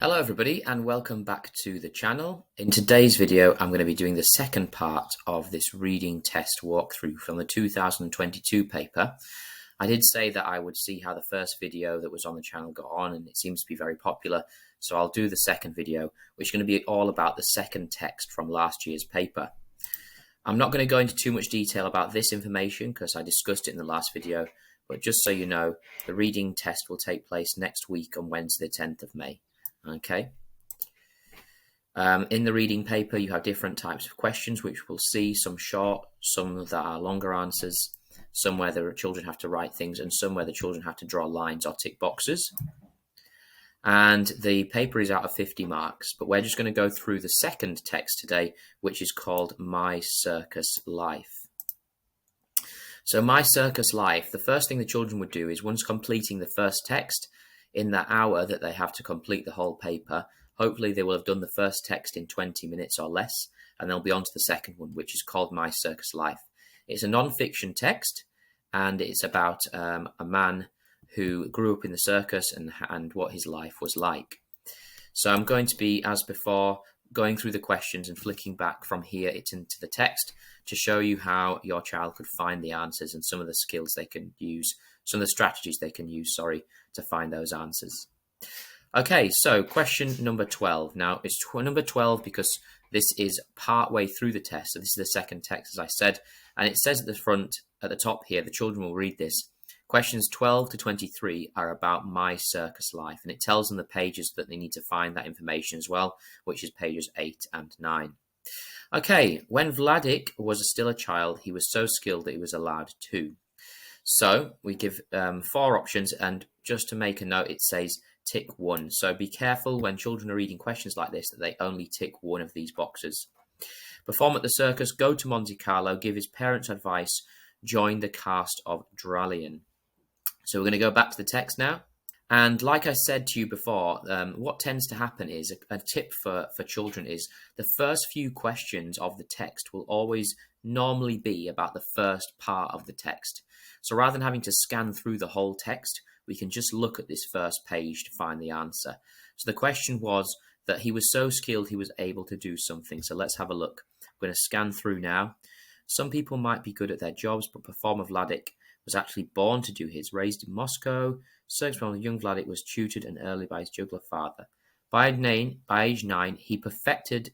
Hello everybody and welcome back to the channel. In today's video I'm going to be doing the second part of this reading test walkthrough from the 2022 paper. I did say that I would see how the first video that was on the channel got on, and it seems to be very popular, so I'll do the second video, which is going to be all about the second text from last year's paper. I'm not going to go into too much detail about this information because I discussed it in the last video, but just so you know, the reading test will take place next week on Wednesday the 10th of May. Okay. In the reading paper, you have different types of questions, which we'll see, some short, some that are longer answers, some where the children have to write things, and some where the children have to draw lines or tick boxes. And the paper is out of 50 marks, but we're just going to go through the second text today, which is called My Circus Life. So My Circus Life, the first thing the children would do is, once completing the first text, in that hour that they have to complete the whole paper, hopefully they will have done the first text in 20 minutes or less, and they'll be on to the second one, which is called My Circus Life. It's a non-fiction text, and it's about a man who grew up in the circus and what his life was like. So I'm going to be, as before, going through the questions and flicking back from here into the text to show you how your child could find the answers and some of the skills they can use, some of the strategies they can use, to find those answers. Okay, so question number 12. Now, it's number 12 because this is part way through the test. So this is the second text, as I said, and it says at the front, at the top here, the children will read this. Questions 12 to 23 are about My Circus Life, and it tells them the pages that they need to find that information as well, which is pages 8 and 9. Okay, when Vladik was still a child, he was so skilled that he was allowed 2. So we give 4 options, and just to make a note, it says tick 1. So be careful when children are reading questions like this that they only tick one of these boxes. Perform at the circus, go to Monte Carlo, give his parents advice, join the cast of Dralion. So we're going to go back to the text now. And like I said to you before, what tends to happen is, a tip for children is, the first few questions of the text will always normally be about the first part of the text. So rather than having to scan through the whole text, we can just look at this first page to find the answer. So the question was that he was so skilled he was able to do something. So let's have a look. I'm going to scan through now. Some people might be good at their jobs, but Performer Vladik was actually born to do his. Raised in Moscow, circus when young Vladik was tutored and early by his juggler father. By age 9, he'd perfected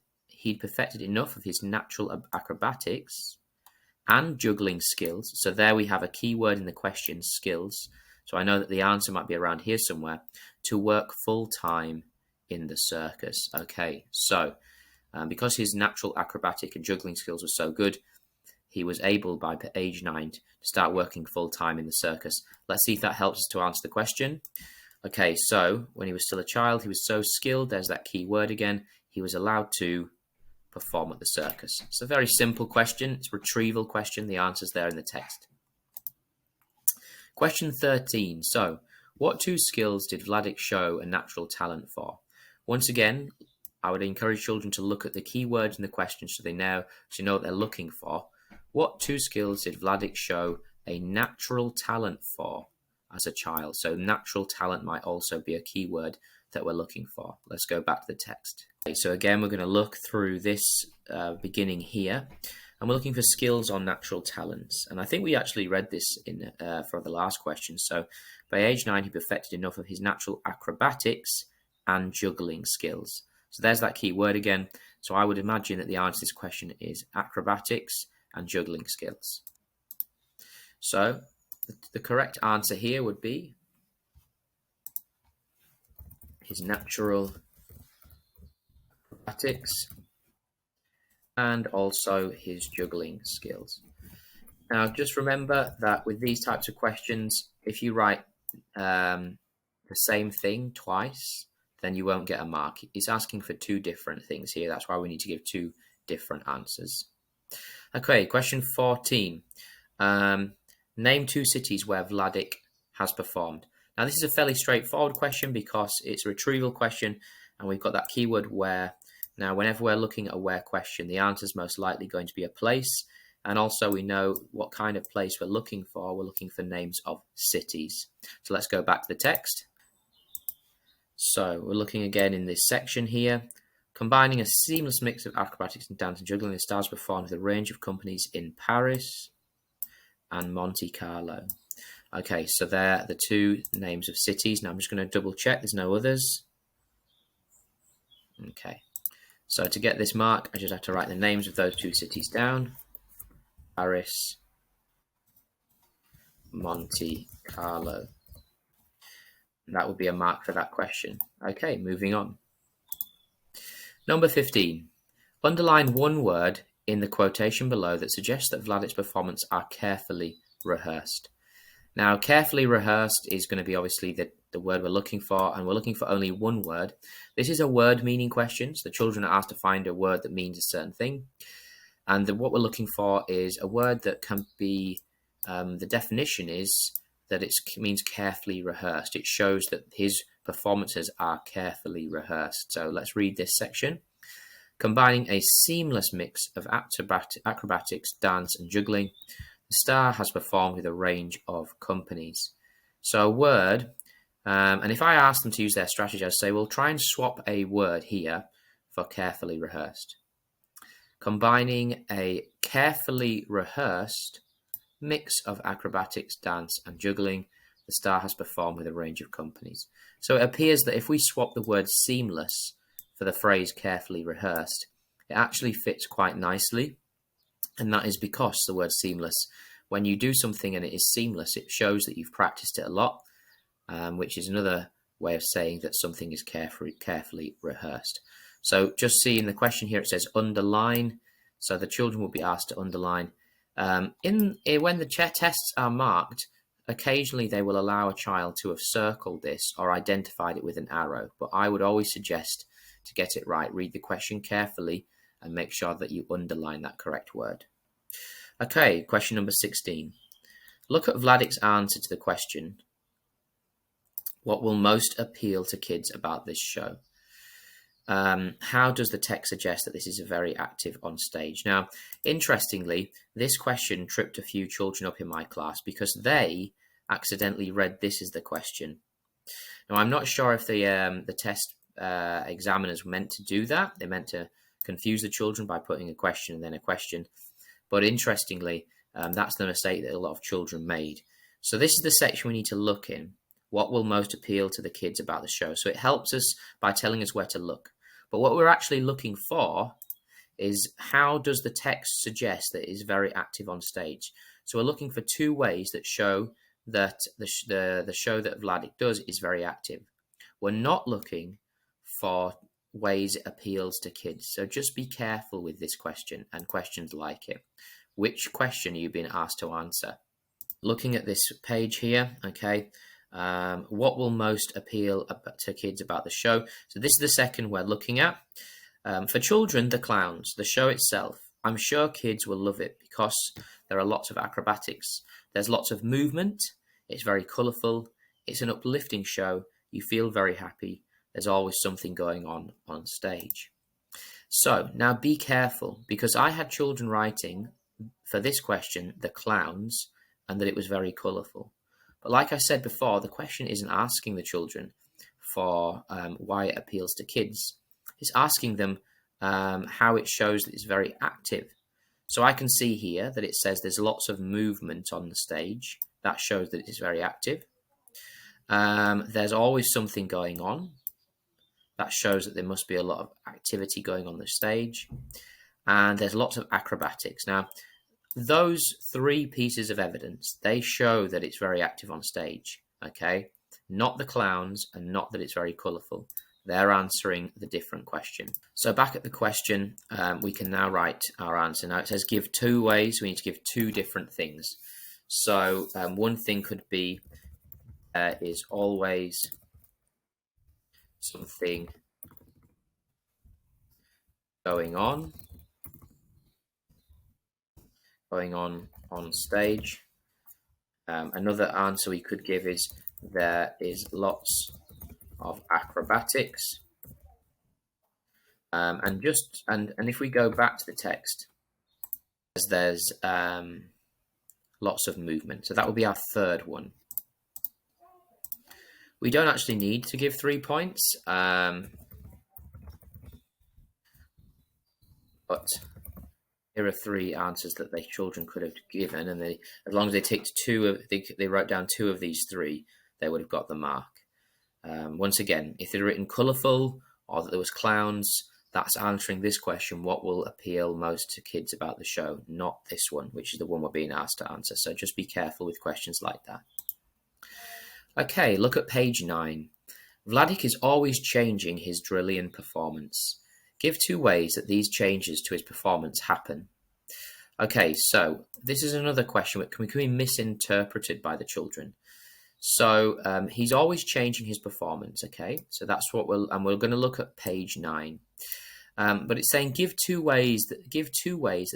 enough of his natural acrobatics and juggling skills. So there we have a key word in the question, skills. So I know that the answer might be around here somewhere, to work full-time in the circus. Okay, so because his natural acrobatic and juggling skills were so good, he was able by age 9 to start working full-time in the circus. Let's see if that helps us to answer the question. Okay, so when he was still a child, he was so skilled, there's that key word again, he was allowed to perform at the circus. It's a very simple question. It's a retrieval question. The answer's there in the text. Question 13. So, what 2 skills did Vladik show a natural talent for? Once again, I would encourage children to look at the key words in the question so they know what they're looking for. What 2 skills did Vladik show a natural talent for as a child? So natural talent might also be a key word that we're looking for. Let's go back to the text. Okay, so again, we're going to look through this beginning here, and we're looking for skills on natural talents. And I think we actually read this in for the last question. So by age 9, he perfected enough of his natural acrobatics and juggling skills. So there's that key word again. So I would imagine that the answer to this question is acrobatics and juggling skills. So the correct answer here would be his natural acrobatics and also his juggling skills. Now, just remember that with these types of questions, if you write the same thing twice, then you won't get a mark. It's asking for 2 different things here. That's why we need to give 2 different answers. Okay, question 14. Name 2 cities where Vladik has performed. Now, this is a fairly straightforward question because it's a retrieval question, and we've got that keyword where. Now, whenever we're looking at a where question, the answer is most likely going to be a place, and also we know what kind of place we're looking for. We're looking for names of cities. So let's go back to the text. So we're looking again in this section here. Combining a seamless mix of acrobatics and dance and juggling, the stars performed with a range of companies in Paris and Monte Carlo. Okay, so they're the two names of cities. Now I'm just going to double check there's no others. Okay, so to get this mark, I just have to write the names of those two cities down. Paris, Monte Carlo. And that would be a mark for that question. Okay, moving on. Number 15. Underline one word in the quotation below that suggests that Vladic's performance are carefully rehearsed. Now, carefully rehearsed is going to be obviously the word we're looking for, and we're looking for only one word. This is a word meaning question, so the children are asked to find a word that means a certain thing. And what we're looking for is a word that can be, the definition is that it means carefully rehearsed. It shows that his performances are carefully rehearsed. So let's read this section. Combining a seamless mix of acrobatics, dance, and juggling, the star has performed with a range of companies. So a word, and if I ask them to use their strategy, I'd say, well, try and swap a word here for carefully rehearsed. Combining a carefully rehearsed mix of acrobatics, dance, and juggling, the star has performed with a range of companies. So it appears that if we swap the word seamless for the phrase carefully rehearsed, it actually fits quite nicely. And that is because the word seamless, when you do something and it is seamless, it shows that you've practiced it a lot, which is another way of saying that something is carefully rehearsed. So just see in the question here, it says underline. So the children will be asked to underline. When the tests are marked, occasionally they will allow a child to have circled this or identified it with an arrow. But I would always suggest to get it right, read the question carefully and make sure that you underline that correct word. Okay, question number 16. Look at Vladic's answer to the question, what will most appeal to kids about this show? How does the text suggest that this is very active on stage? Now, interestingly, this question tripped a few children up in my class because they accidentally read this as the question. Now, I'm not sure if the test examiners meant to do that. They meant to confuse the children by putting a question and then a question. But interestingly, that's the mistake that a lot of children made. So this is the section we need to look in. What will most appeal to the kids about the show? So it helps us by telling us where to look. But what we're actually looking for is how does the text suggest that it is very active on stage? So we're looking for two ways that show that the show that Vladic does is very active. We're not looking for ways it appeals to kids. So just be careful with this question and questions like it. Which question are you being asked to answer? Looking at this page here, okay, what will most appeal to kids about the show? So this is the second we're looking at. For children, the clowns, the show itself. I'm sure kids will love it because there are lots of acrobatics. There's lots of movement. It's very colourful. It's an uplifting show. You feel very happy. There's always something going on stage. So now be careful, because I had children writing for this question, the clowns, and that it was very colourful. But like I said before, the question isn't asking the children for why it appeals to kids. It's asking them how it shows that it's very active. So I can see here that it says there's lots of movement on the stage. That shows that it's very active. There's always something going on. That shows that there must be a lot of activity going on the stage. And there's lots of acrobatics. Now, those three pieces of evidence, they show that it's very active on stage, okay? Not the clowns and not that it's very colourful. They're answering the different question. So back at the question, we can now write our answer. Now it says give two ways. We need to give two different things. So one thing could be is always something going on stage. Another answer we could give is there is lots of acrobatics. And if we go back to the text, there's lots of movement. So that would be our third one. We don't actually need to give 3 points, but here are 3 answers that the children could have given, and as long as they ticked they wrote down 2 of these 3, they would have got the mark. Once again, if they're written colourful or that there was clowns, that's answering this question: what will appeal most to kids about the show? Not this one, which is the one we're being asked to answer. So just be careful with questions like that. Okay, look at page 9. Vladik is always changing his Drillian performance. Give 2 ways that these changes to his performance happen. Okay, so this is another question that can be misinterpreted by the children. So he's always changing his performance. Okay, so that's what we're going to look at page 9. But it's saying give two ways that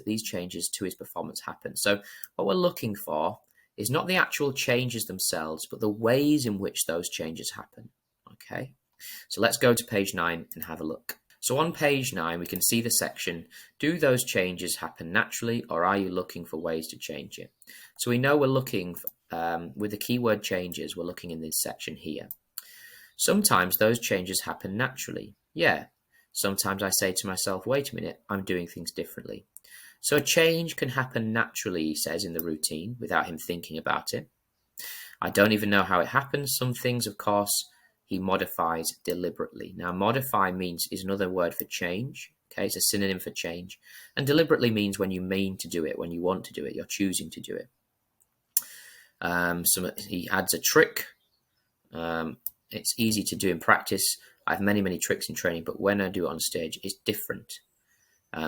these changes to his performance happen. So what we're looking for is not the actual changes themselves, but the ways in which those changes happen. Okay, so let's go to page 9 and have a look. So on page 9, we can see the section, do those changes happen naturally, or are you looking for ways to change it? So we know we're looking, with the keyword changes, we're looking in this section here. Sometimes those changes happen naturally. Yeah. Sometimes I say to myself, wait a minute, I'm doing things differently. So a change can happen naturally, he says in the routine, without him thinking about it. I don't even know how it happens. Some things, of course, he modifies deliberately. Now, modify is another word for change. Okay, it's a synonym for change. And deliberately means when you mean to do it, when you want to do it, you're choosing to do it. He adds a trick. It's easy to do in practice. I have many tricks in training, but when I do it on stage, it's different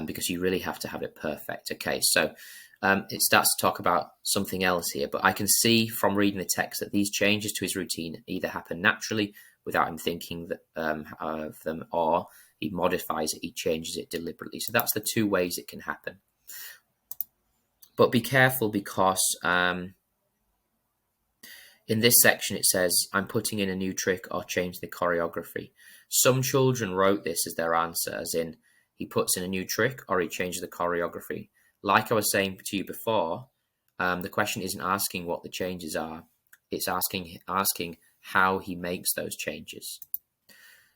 because you really have to have it perfect. Okay, so it starts to talk about something else here, but I can see from reading the text that these changes to his routine either happen naturally without him thinking of them, or he modifies it, he changes it deliberately. So that's the 2 ways it can happen. But be careful because in this section it says, I'm putting in a new trick or change the choreography. Some children wrote this as their answer, as in he puts in a new trick or he changes the choreography. Like I was saying to you before, the question isn't asking what the changes are. It's asking how he makes those changes.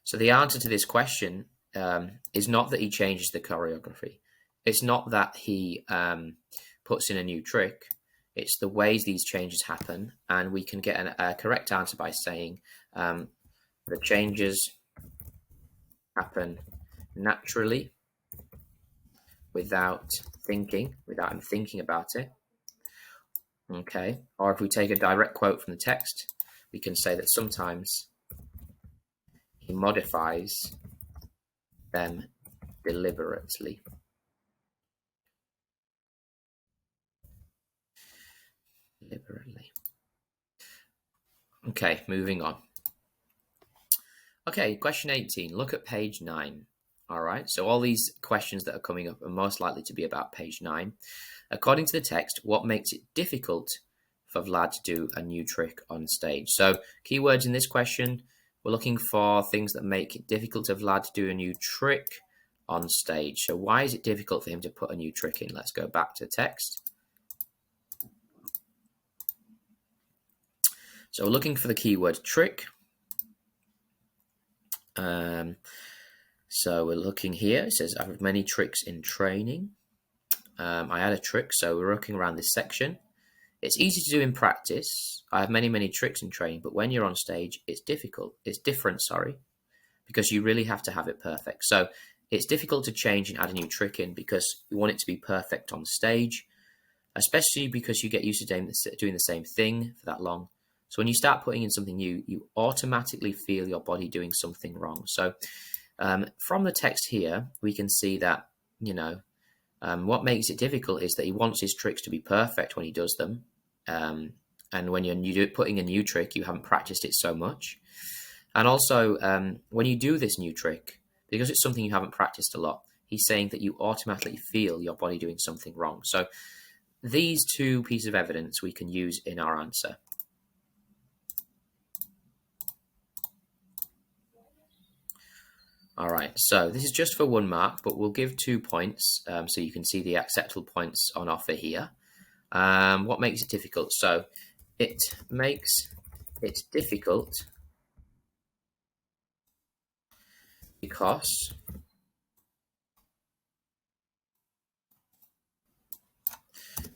So the answer to this question is not that he changes the choreography. It's not that he puts in a new trick. It's the ways these changes happen. And we can get a correct answer by saying the changes happen naturally without him thinking about it. Okay, or if we take a direct quote from the text, we can say that sometimes he modifies them deliberately. Okay, moving on. Okay, question 18. Look at page 9. All right, so all these questions that are coming up are most likely to be about page 9. According to the text, what makes it difficult for Vlad to do a new trick on stage? So keywords in this question, we're looking for things that make it difficult for Vlad to do a new trick on stage. So why is it difficult for him to put a new trick in? Let's go back to the text. So we're looking for the keyword trick. So we're looking here. It says, I have many tricks in training. I had a trick, so we're looking around this section. It's easy to do in practice. I have many tricks in training, but when you're on stage, it's difficult. It's different, because you really have to have it perfect. So it's difficult to change and add a new trick in because you want it to be perfect on stage, especially because you get used to doing the same thing for that long. So when you start putting in something new, you automatically feel your body doing something wrong. So from the text here, we can see that, what makes it difficult is that he wants his tricks to be perfect when he does them. And when you're putting a new trick, you haven't practiced it so much. And also, when you do this new trick, because it's something you haven't practiced a lot, he's saying that you automatically feel your body doing something wrong. So these 2 pieces of evidence we can use in our answer. All right, so this is just for 1 mark, but we'll give 2 points so you can see the acceptable points on offer here. What makes it difficult? So it makes it difficult because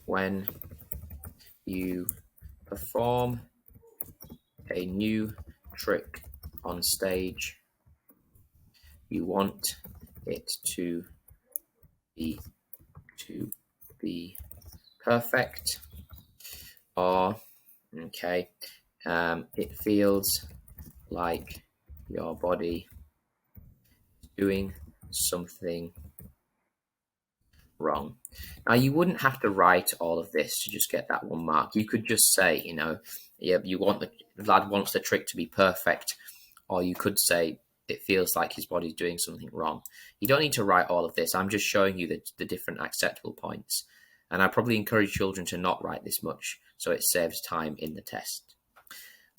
when you perform a new trick on stage, you want it to be perfect, or okay, it feels like your body is doing something wrong. Now, you wouldn't have to write all of this to just get that one mark. You could just say, yeah, the lad wants the trick to be perfect, or you could say it feels like his body's doing something wrong. You don't need to write all of this. I'm just showing you the different acceptable points. And I probably encourage children to not write this much, so it saves time in the test.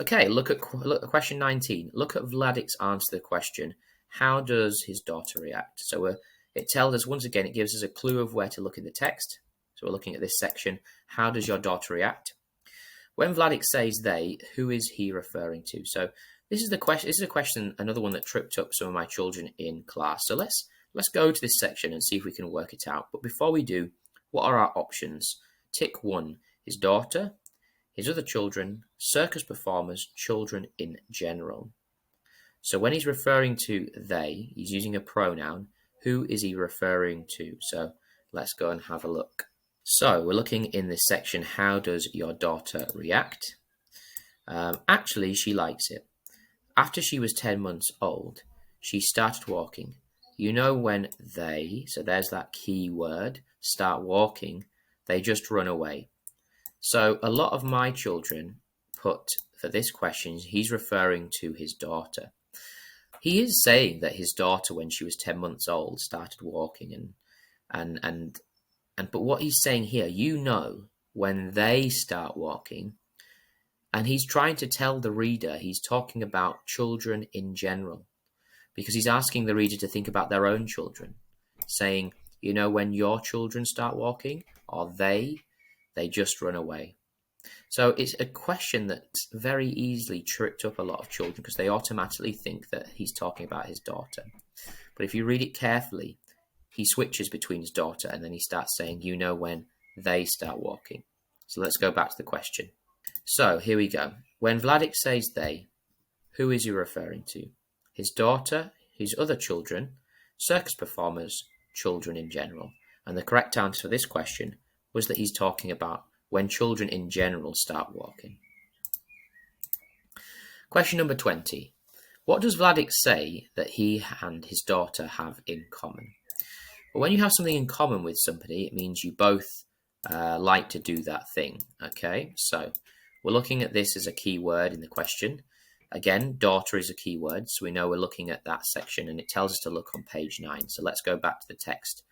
Okay, look at question 19. Look at Vladik's answer to the question, how does his daughter react? So it tells us, once again, it gives us a clue of where to look in the text. So we're looking at this section, how does your daughter react? When Vladik says they, who is he referring to? So this is the question. This is a question, another one that tripped up some of my children in class. So let's go to this section and see if we can work it out. But before we do, what are our options? Tick 1, his daughter, his other children, circus performers, children in general. So when he's referring to they, he's using a pronoun. Who is he referring to? So let's go and have a look. So we're looking in this section, how does your daughter react? Actually, she likes it. After she was 10 months old, she started walking. You know, when they, so there's that key word, start walking, they just run away. So a lot of my children put, for this question, he's referring to his daughter. He is saying that his daughter, when she was 10 months old, started walking, but what he's saying here, when they start walking, and he's trying to tell the reader, he's talking about children in general, because he's asking the reader to think about their own children, saying, when your children start walking, or they just run away. So it's a question that's very easily tripped up a lot of children because they automatically think that he's talking about his daughter. But if you read it carefully, he switches between his daughter and then he starts saying, when they start walking. So let's go back to the question. So here we go. When Vladik says they, who is he referring to? His daughter, his other children, circus performers, children in general. And the correct answer for this question was that he's talking about when children in general start walking. Question number 20. What does Vladik say that he and his daughter have in common? Well, when you have something in common with somebody, it means you both like to do that thing. Okay, so we're looking at this as a key word in the question. Again, daughter is a key word, so we know we're looking at that section, and it tells us to look on page 9. So let's go back to the text.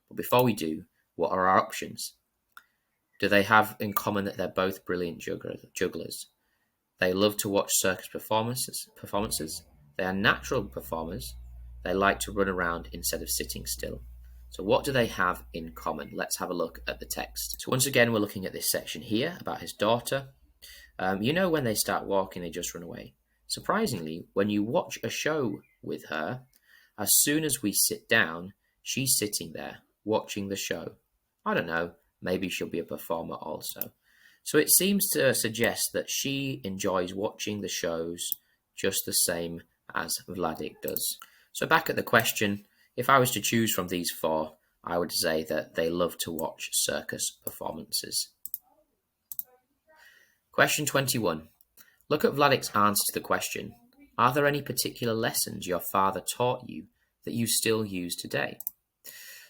But before we do, what are our options? Do they have in common that they're both brilliant jugglers? They love to watch circus performances. They are natural performers. They like to run around instead of sitting still. So what do they have in common? Let's have a look at the text. So once again, we're looking at this section here about his daughter. When they start walking, they just run away. Surprisingly, when you watch a show with her, as soon as we sit down, she's sitting there watching the show. I don't know. Maybe she'll be a performer also. So it seems to suggest that she enjoys watching the shows just the same as Vladik does. So back at the question, if I was to choose from these 4, I would say that they love to watch circus performances. Question 21. Look at Vladik's answer to the question. Are there any particular lessons your father taught you that you still use today?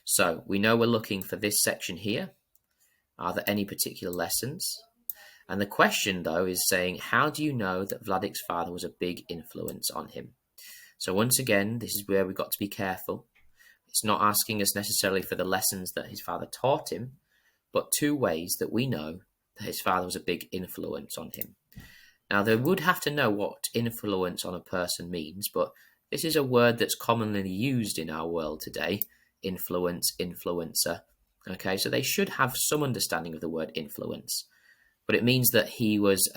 So we know we're looking for this section here. Are there any particular lessons? And the question, though, is saying, how do you know that Vladik's father was a big influence on him? So once again, this is where we've got to be careful. It's not asking us necessarily for the lessons that his father taught him, but 2 ways that we know that his father was a big influence on him. Now, they would have to know what influence on a person means, but this is a word that's commonly used in our world today, influence, influencer. Okay, so they should have some understanding of the word influence, but it means that he was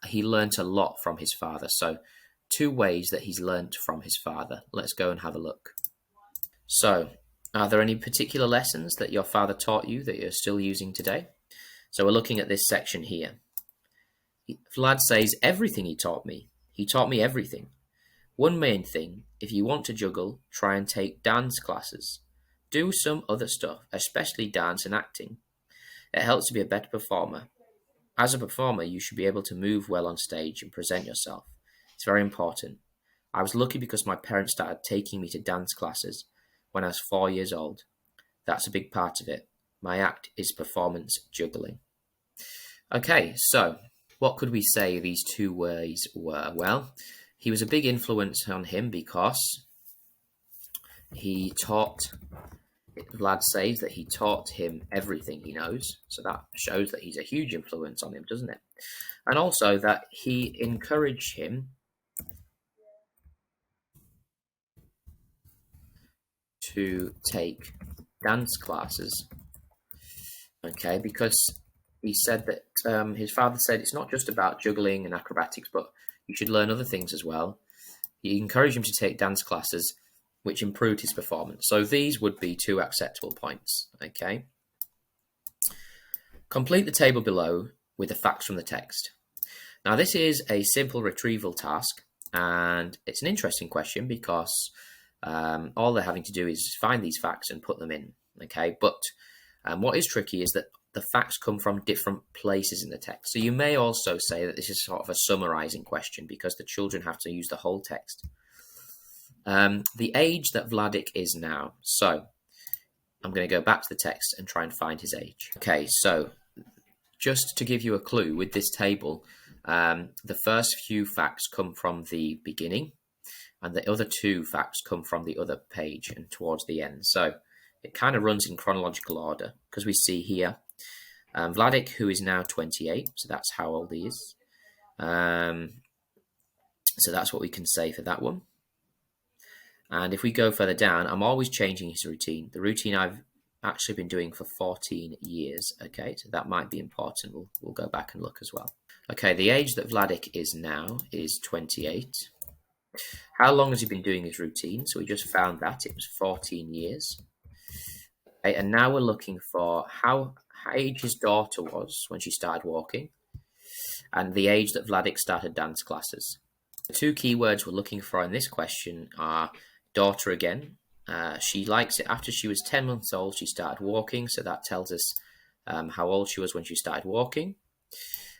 he learnt a lot from his father. So 2 ways that he's learnt from his father. Let's go and have a look. So, are there any particular lessons that your father taught you that you're still using today? So we're looking at this section here. Vlad says, everything he taught me. He taught me everything. One main thing, if you want to juggle, try and take dance classes. Do some other stuff, especially dance and acting. It helps to be a better performer. As a performer, you should be able to move well on stage and present yourself. It's very important. I was lucky because my parents started taking me to dance classes when I was 4 years old. That's a big part of it. My act is performance juggling. Okay, so what could we say these 2 ways were? Well, he was a big influence on him because he taught, Vlad says that he taught him everything he knows. So that shows that he's a huge influence on him, doesn't it? And also that he encouraged him to take dance classes. Okay, because he said that his father said it's not just about juggling and acrobatics, but you should learn other things as well. He encouraged him to take dance classes, which improved his performance. So these would be 2 acceptable points. Okay. Complete the table below with the facts from the text. Now this is a simple retrieval task, and it's an interesting question because all they're having to do is find these facts and put them in. Okay, but what is tricky is that the facts come from different places in the text. So you may also say that this is sort of a summarizing question because the children have to use the whole text. The age that Vladik is now. So I'm going to go back to the text and try and find his age. Okay, so just to give you a clue with this table, the first few facts come from the beginning and the other 2 facts come from the other page and towards the end. So it kind of runs in chronological order because we see here Vladik, who is now 28, so that's how old he is. So that's what we can say for that one. And if we go further down, I'm always changing his routine. The routine I've actually been doing for 14 years. Okay, so that might be important. We'll go back and look as well. Okay, the age that Vladik is now is 28. How long has he been doing his routine? So we just found that it was 14 years. Okay, and now we're looking for how age his daughter was when she started walking and the age that Vladik started dance classes. The 2 keywords we're looking for in this question are daughter again. She likes it. After she was 10 months old, she started walking. So that tells us how old she was when she started walking.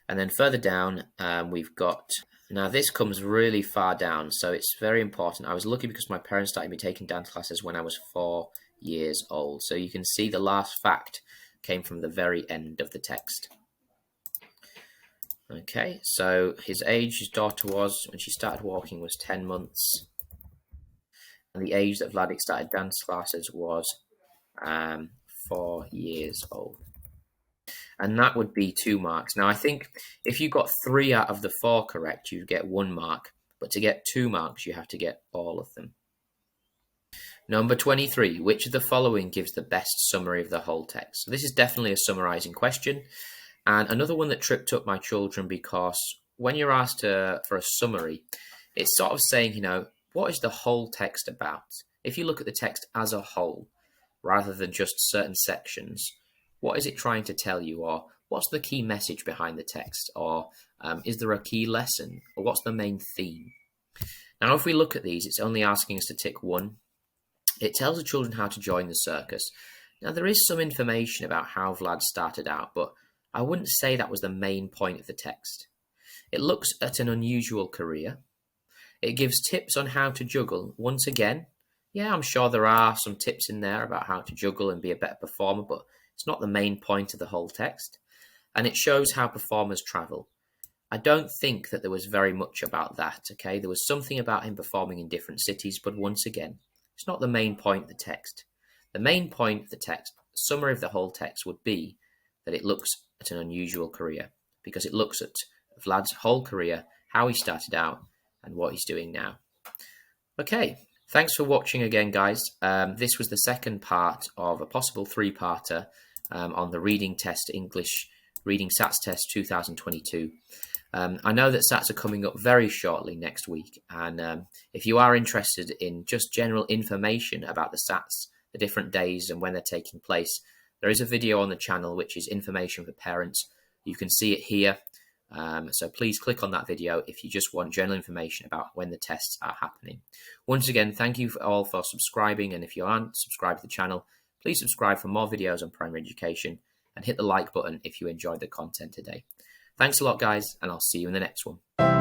And then further down, we've got, now this comes really far down. So it's very important. I was lucky because my parents started me taking dance classes when I was 4 years old. So you can see the last fact came from the very end of the text. Okay, so his age, his daughter was, when she started walking, was 10 months. And the age that Vladik started dance classes was 4 years old. And that would be 2 marks. Now, I think if you got 3 out of the 4 correct, you get 1 mark. But to get 2 marks, you have to get all of them. Number 23, which of the following gives the best summary of the whole text? So this is definitely a summarizing question. And another one that tripped up my children because when you're asked for a summary, it's sort of saying, you know, what is the whole text about? If you look at the text as a whole, rather than just certain sections, what is it trying to tell you? Or what's the key message behind the text? Or is there a key lesson? Or what's the main theme? Now, if we look at these, it's only asking us to tick 1. It tells the children how to join the circus. Now, there is some information about how Vlad started out, but I wouldn't say that was the main point of the text. It looks at an unusual career. It gives tips on how to juggle. Once again, yeah, I'm sure there are some tips in there about how to juggle and be a better performer, but it's not the main point of the whole text. And it shows how performers travel. I don't think that there was very much about that, okay? There was something about him performing in different cities, but once again, it's not the main point of the text. The main point of the text, the summary of the whole text would be that it looks at an unusual career because it looks at Vlad's whole career, how he started out and what he's doing now. Okay, thanks for watching again, guys. This was the second part of a possible 3-parter on the reading test, English Reading SATS Test 2022. I know that SATs are coming up very shortly next week, and if you are interested in just general information about the SATs, the different days and when they're taking place, there is a video on the channel which is information for parents. You can see it here, so please click on that video if you just want general information about when the tests are happening. Once again, thank you all for subscribing, and if you aren't subscribed to the channel, please subscribe for more videos on primary education and hit the like button if you enjoyed the content today. Thanks a lot, guys, and I'll see you in the next one.